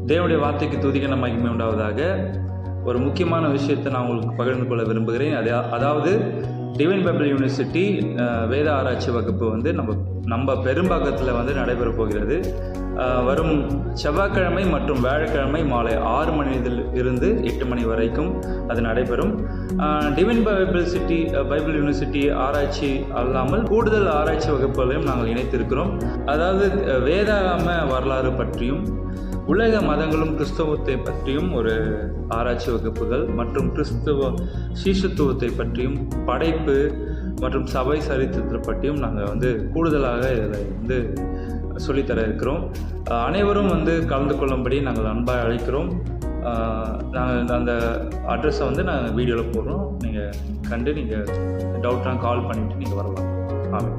தேவனுடைய வார்த்தைக்கு துதிக்க மகிமை உண்டாவதாக. ஒரு முக்கியமான விஷயத்தை நான் உங்களுக்கு பகிர்ந்து கொள்ள விரும்புகிறேன். அதாவது டிவைன் பைபிள் யூனிவர்சிட்டி வேத ஆராய்ச்சி வகுப்பு வந்து நம்ம பெரும்பாக்கத்தில் வந்து நடைபெற போகிறது. வரும் செவ்வாய்க்கிழமை மற்றும் வியாழக்கிழமை மாலை 6 மணியில் இருந்து 8 மணி வரைக்கும் அது நடைபெறும். டிவைன் பைபிள் யூனிவர்சிட்டி ஆராய்ச்சி அல்லாமல் கூடுதல் ஆராய்ச்சி வகுப்புகளையும் நாங்கள் இணைத்திருக்கிறோம். அதாவது வேதாகம வரலாறு பற்றியும் உலக மதங்களும் கிறிஸ்தவத்தை பற்றியும் ஒரு ஆராய்ச்சி வகுப்புகள் மற்றும் கிறிஸ்தவ சீஷத்துவத்தை பற்றியும் படைப்பு மற்றும் சபை சரித்திரத்தை பற்றியும் நாங்கள் வந்து கூடுதலாக இதில் வந்து சொல்லித்தர இருக்கிறோம். அனைவரும் வந்து கலந்து கொள்ளும்படி நாங்கள் அன்பாக அழைக்கிறோம். நாங்கள் அந்த அட்ரஸை வந்து நாங்கள் வீடியோவில் போடுறோம். நீங்கள் கண்டு நீங்கள் டவுட்லாம் கால் பண்ணிவிட்டு நீங்கள் வரலாம். ஆமாம்.